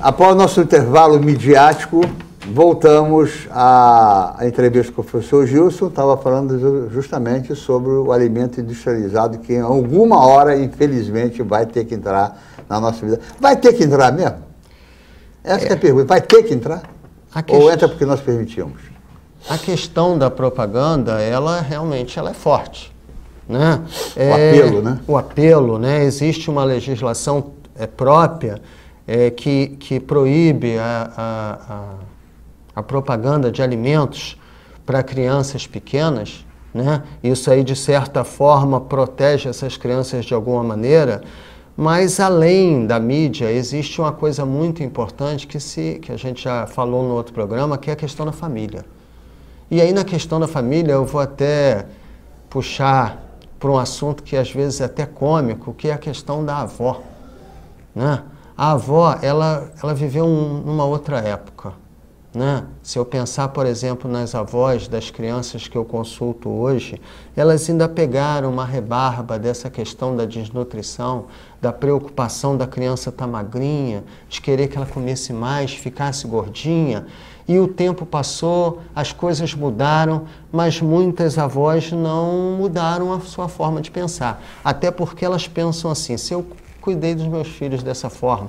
Após o nosso intervalo midiático, voltamos à entrevista com o professor Gilson. Estava falando justamente sobre o alimento industrializado, que em alguma hora, infelizmente, vai ter que entrar na nossa vida. Vai ter que entrar mesmo? Essa é a pergunta. Vai ter que entrar? Ou entra porque nós permitimos? A questão da propaganda, ela realmente é forte, né? O apelo, né? O apelo, né? Existe uma legislação própria que proíbe a propaganda de alimentos para crianças pequenas, né? Isso aí, de certa forma, protege essas crianças de alguma maneira, mas além da mídia, existe uma coisa muito importante que a gente já falou no outro programa, que é a questão da família. E aí, na questão da família, eu vou até puxar para um assunto que às vezes é até cômico, que é a questão da avó, né? A avó, ela viveu numa outra época, né? Se eu pensar, por exemplo, nas avós das crianças que eu consulto hoje, elas ainda pegaram uma rebarba dessa questão da desnutrição, da preocupação da criança estar magrinha, de querer que ela comesse mais, ficasse gordinha. E o tempo passou, as coisas mudaram, mas muitas avós não mudaram a sua forma de pensar. Até porque elas pensam assim: se eu cuidei dos meus filhos dessa forma,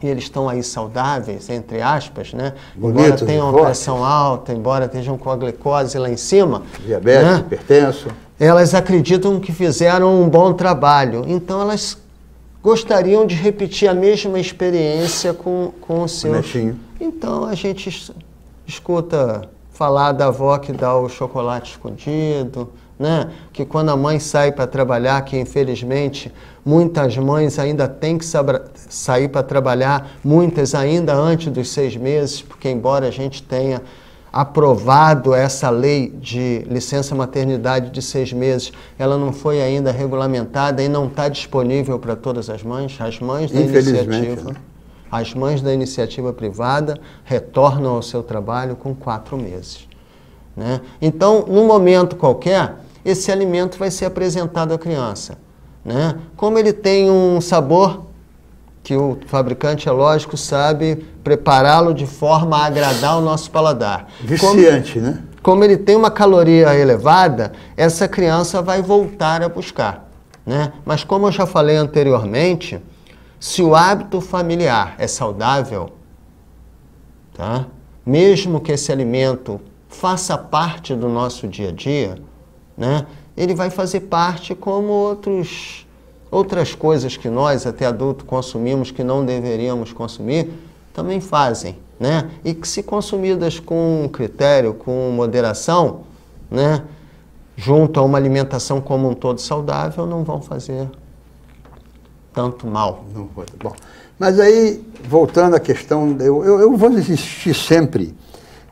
e eles estão aí saudáveis, entre aspas, né? Embora tenham uma pressão alta, embora estejam com a glicose lá em cima, diabetes, né? Hipertenso. Elas acreditam que fizeram um bom trabalho. Então elas gostariam de repetir a mesma experiência com os seus. Netinho. Então a gente escuta falar da avó que dá o chocolate escondido, né? Que quando a mãe sai para trabalhar, que infelizmente muitas mães ainda têm que sair para trabalhar, muitas ainda antes dos 6 meses, porque embora a gente tenha aprovado essa lei de licença maternidade de 6 meses, ela não foi ainda regulamentada e não está disponível para todas as mães da iniciativa. Né? As mães da iniciativa privada retornam ao seu trabalho com 4 meses. Né? Então, num momento qualquer, esse alimento vai ser apresentado à criança. Né? Como ele tem um sabor que o fabricante, é lógico, sabe prepará-lo de forma a agradar o nosso paladar. Viciante, né? Como ele tem uma caloria elevada, essa criança vai voltar a buscar. Né? Mas como eu já falei anteriormente, se o hábito familiar é saudável, tá? Mesmo que esse alimento faça parte do nosso dia a dia, né? Ele vai fazer parte como outras coisas que nós, até adultos, consumimos que não deveríamos consumir, também fazem. Né? E que, se consumidas com critério, com moderação, né? Junto a uma alimentação como um todo saudável, não vão fazer tanto mal. Não pode. Bom, mas aí, voltando à questão, eu vou insistir sempre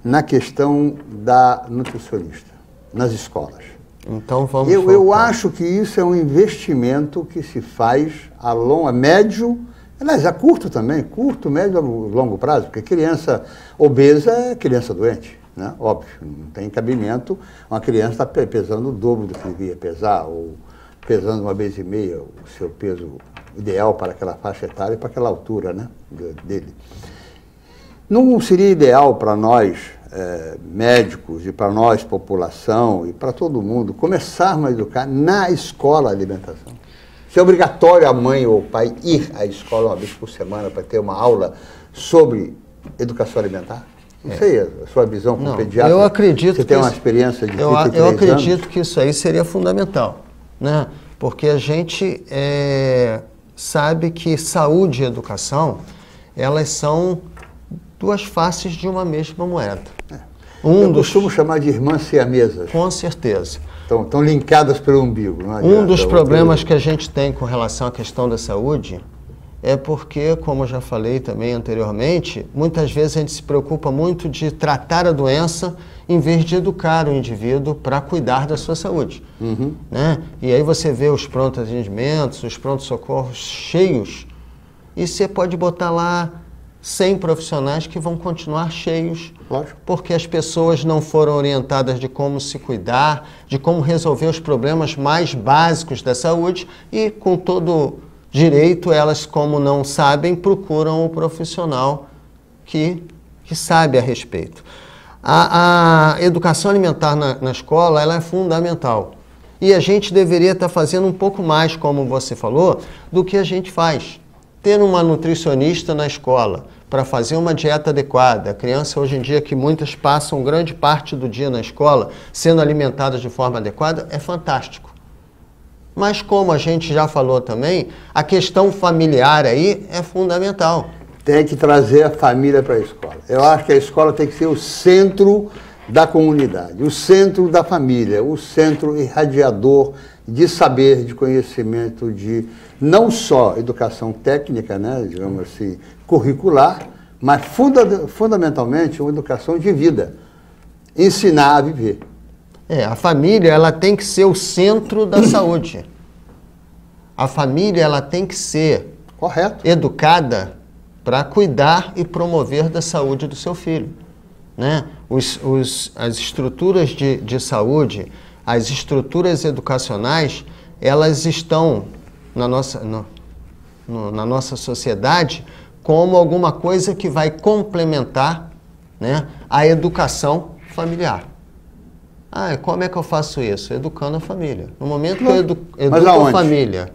na questão da nutricionista, nas escolas. Então vamos eu acho que isso é um investimento que se faz a médio, aliás, a curto também, curto, médio e longo prazo, porque criança obesa é criança doente, né? Óbvio, não tem cabimento uma criança estar pesando o dobro do que devia pesar, ou pesando 1,5 vezes o seu peso ideal para aquela faixa etária e para aquela altura, né, dele. Não seria ideal para nós, médicos, e para nós, população, e para todo mundo, começarmos a educar na escola a alimentação? Se é obrigatório a mãe ou o pai ir à escola uma vez por semana para ter uma aula sobre educação alimentar? Não sei, a sua visão como pediatra. Eu acredito você tem uma experiência de 33 anos. Eu acredito que isso aí seria fundamental, né? Porque a gente sabe que saúde e educação, elas são 2 faces de uma mesma moeda. Eu costumo chamar de irmãs siamesas. Com certeza. Estão linkadas pelo umbigo. Um dos problemas que a gente tem com relação à questão da saúde é porque, como eu já falei também anteriormente, muitas vezes a gente se preocupa muito de tratar a doença em vez de educar o indivíduo para cuidar da sua saúde. Uhum. Né? E aí você vê os prontos atendimentos, os prontos-socorros cheios, e você pode botar lá 100 profissionais que vão continuar cheios, lógico, porque as pessoas não foram orientadas de como se cuidar, de como resolver os problemas mais básicos da saúde, e com todo direito, elas, como não sabem, procuram o profissional que sabe a respeito. A educação alimentar na escola, ela é fundamental. E a gente deveria estar fazendo um pouco mais, como você falou, do que a gente faz. Ter uma nutricionista na escola para fazer uma dieta adequada. A criança hoje em dia, que muitas passam grande parte do dia na escola sendo alimentadas de forma adequada, é fantástico. Mas como a gente já falou também, a questão familiar aí é fundamental. Tem que trazer a família para a escola. Eu acho que a escola tem que ser o centro da comunidade, o centro da família, o centro irradiador de saber, de conhecimento, de não só educação técnica, né, digamos assim, curricular, mas fundamentalmente uma educação de vida, ensinar a viver. A família, ela tem que ser o centro da saúde. A família, ela tem que ser educada para cuidar e promover da saúde do seu filho, né? As estruturas de saúde, as estruturas educacionais, elas estão na nossa sociedade como alguma coisa que vai complementar, né, a educação familiar. Como é que eu faço isso? Educando a família. No momento que eu educo a família...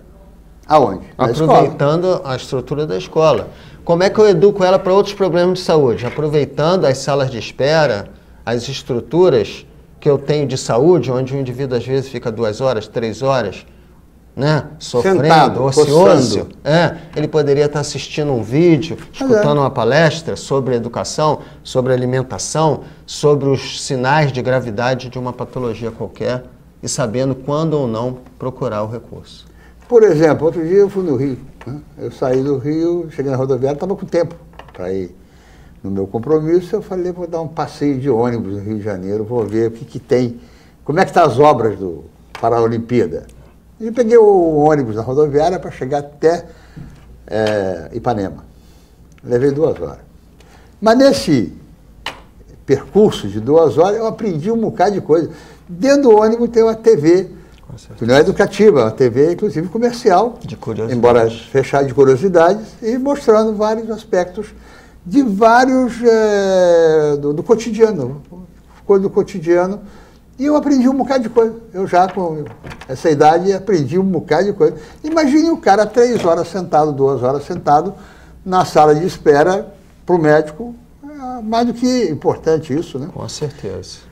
Aonde? Aproveitando a estrutura da escola. Como é que eu educo ela para outros problemas de saúde? Aproveitando as salas de espera, as estruturas que eu tenho de saúde, onde o indivíduo às vezes fica 2 horas, 3 horas, né, sofrendo, sentado, ocioso. Ele poderia estar assistindo um vídeo, escutando uma palestra sobre educação, sobre alimentação, sobre os sinais de gravidade de uma patologia qualquer e sabendo quando ou não procurar o recurso. Por exemplo, outro dia eu fui no Rio, né? Eu saí do Rio, cheguei na rodoviária, estava com tempo para ir no meu compromisso. Eu falei, vou dar um passeio de ônibus no Rio de Janeiro, vou ver o que tem, como é que estão as obras para a Olimpíada. E peguei o ônibus na rodoviária para chegar até Ipanema. Levei 2 horas. Mas nesse percurso de 2 horas, eu aprendi um bocado de coisa. Dentro do ônibus tem uma TV, que não é educativa, é uma TV, inclusive, comercial, embora fechada, de curiosidades, e mostrando vários aspectos de vários do cotidiano, coisa do cotidiano. E eu aprendi um bocado de coisa. Eu já, com essa idade, aprendi um bocado de coisa. Imagine o cara 3 horas sentado, 2 horas sentado, na sala de espera para o médico. É mais do que importante isso, né? Com certeza.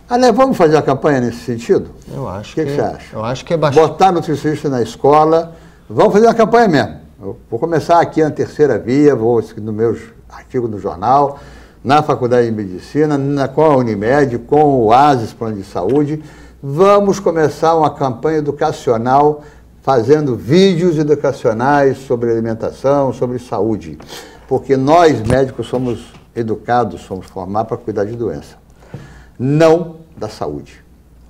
Aliás, vamos fazer a campanha nesse sentido? Eu acho O que você acha? Eu acho que é bastante. Botar nutricionista na escola. Vamos fazer uma campanha mesmo. Eu vou começar aqui na Terceira Via, vou no meus artigos no jornal, na Faculdade de Medicina, com a Unimed, com o Oasis, Plano de Saúde. Vamos começar uma campanha educacional, fazendo vídeos educacionais sobre alimentação, sobre saúde. Porque nós, médicos, somos educados, somos formados para cuidar de doença, não da saúde.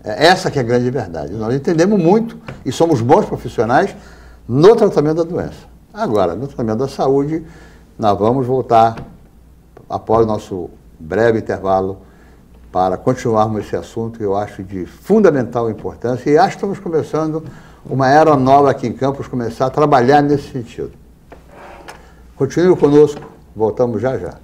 Essa que é a grande verdade. Nós entendemos muito e somos bons profissionais no tratamento da doença. Agora, no tratamento da saúde, nós vamos voltar após o nosso breve intervalo para continuarmos esse assunto que eu acho de fundamental importância e acho que estamos começando uma era nova aqui em Campos, começar a trabalhar nesse sentido. Continue conosco, voltamos já já.